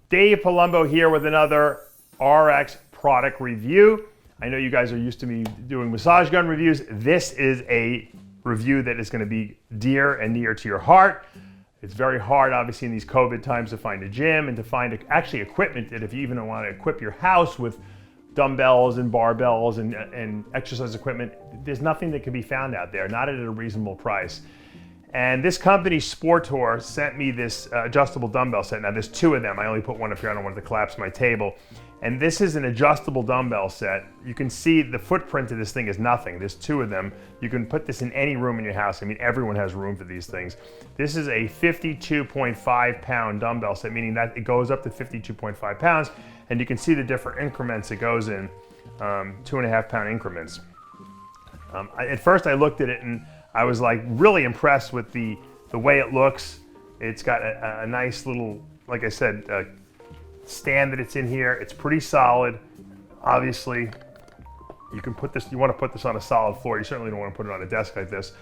Dave Palumbo here with another RX product review. I know you guys are used to me doing massage gun reviews. This is a review that is going to be dear and near to your heart. It's very hard, obviously, in these COVID times to find a gym and to find actually equipment that if you even want to equip your house with dumbbells and barbells and exercise equipment, there's nothing that can be found out there, not at a reasonable price. And this company, Sporttore, sent me this adjustable dumbbell set. Now there's two of them. I only put one up here. I don't want it to collapse my table. And this is an adjustable dumbbell set. You can see the footprint of this thing is nothing. There's two of them. You can put this in any room in your house. I mean, everyone has room for these things. This is a 52.5 pound dumbbell set, meaning that it goes up to 52.5 pounds. And you can see the different increments it goes in, 2.5 pound increments. At first I looked at it and I was like really impressed with the way it looks. It's got a nice little, like I said, stand that it's in here. It's pretty solid. Obviously, you can put this, you want to put this on a solid floor. You certainly don't want to put it on a desk like this.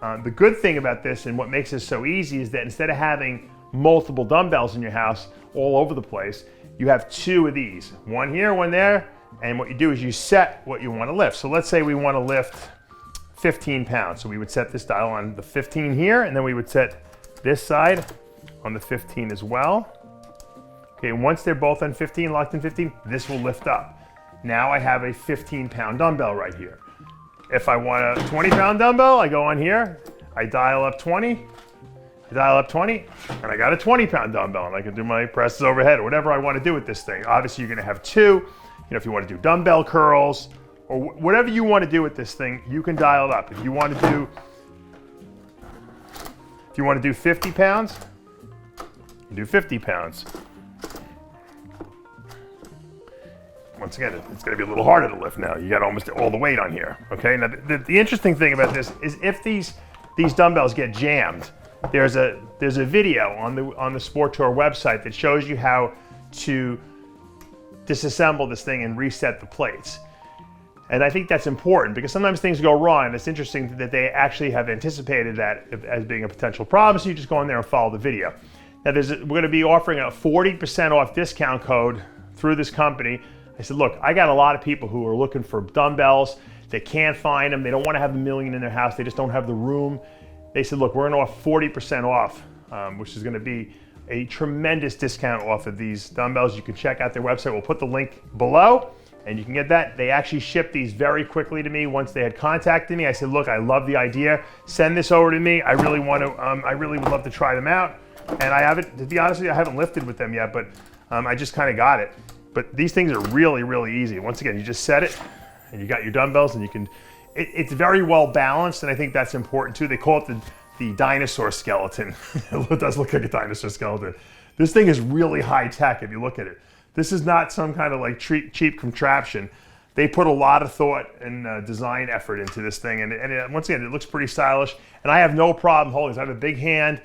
The good thing about this and what makes this so easy is that instead of having multiple dumbbells in your house all over the place, you have two of these. One here, one there, and what you do is you set what you want to lift. So let's say we want to lift 15 pounds. So we would set this dial on the 15 here, and then we would set this side on the 15 as well. Okay, once they're both on 15, locked in 15, this will lift up. Now I have a 15-pound dumbbell right here. If I want a 20-pound dumbbell, I go on here, I dial up 20, and I got a 20-pound dumbbell, and I can do my presses overhead or whatever I want to do with this thing. Obviously, you're going to have two. You know, if you want to do dumbbell curls or whatever you want to do with this thing, you can dial it up. If you want to do 50 pounds, you do 50 pounds. Once again, it's going to be a little harder to lift now. You got almost all the weight on here. Okay. Now, the interesting thing about this is if these dumbbells get jammed, there's a video on the Sporttore website that shows you how to disassemble this thing and reset the plates. And I think that's important because sometimes things go wrong, and it's interesting that they actually have anticipated that as being a potential problem, so you just go in there and follow the video. Now we're going to be offering a 40% off discount code through this company. I said, look, I got a lot of people who are looking for dumbbells. They can't find them. They don't want to have a million in their house. They just don't have the room. They said, look, we're going to offer 40% off, which is going to be a tremendous discount off of these dumbbells. You can check out their website. We'll put the link below and you can get that. They actually shipped these very quickly to me once they had contacted me. I said, look, I love the idea. Send this over to me. I really want to, I really would love to try them out. And I haven't, to be honest with you, I haven't lifted with them yet, but I just kind of got it. But these things are really, really easy. Once again, you just set it and you got your dumbbells and you can, it's very well balanced, and I think that's important too. They call it the dinosaur skeleton. It does look like a dinosaur skeleton. This thing is really high tech if you look at it. This is not some kind of like cheap contraption. They put a lot of thought and design effort into this thing, and once again, it looks pretty stylish. And I have no problem holding this. I have a big hand.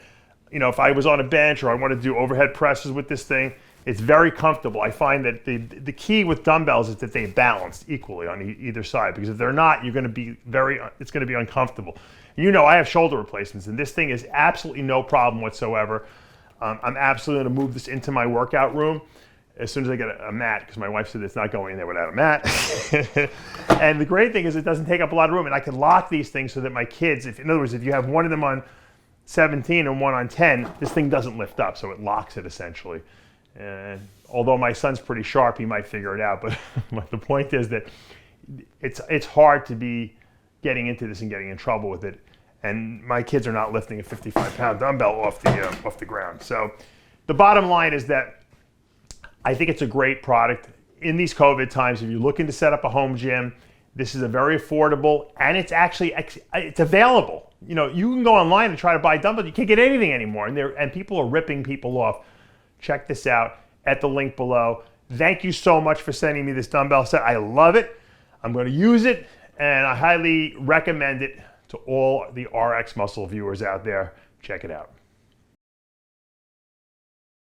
You know, if I was on a bench or I wanted to do overhead presses with this thing, it's very comfortable. I find that the key with dumbbells is that they balance equally on either side, because if they're not, you're going to be it's going to be uncomfortable. You know, I have shoulder replacements, and this thing is absolutely no problem whatsoever. I'm absolutely going to move this into my workout room as soon as I get a mat, because my wife said it's not going in there without a mat. And the great thing is it doesn't take up a lot of room, and I can lock these things so that my kids, in other words, if you have one of them on 17 and one on 10, this thing doesn't lift up, so it locks it essentially. And although my son's pretty sharp, he might figure it out. But the point is that it's hard to be getting into this and getting in trouble with it. And my kids are not lifting a 55-pound dumbbell off the ground. So the bottom line is that I think it's a great product in these COVID times. If you're looking to set up a home gym, this is a very affordable, and it's actually it's available. You know, you can go online and try to buy dumbbells. You can't get anything anymore, and people are ripping people off. Check this out at the link below. Thank you so much for sending me this dumbbell set. I love it. I'm going to use it, and I highly recommend it to all the RX Muscle viewers out there. Check it out.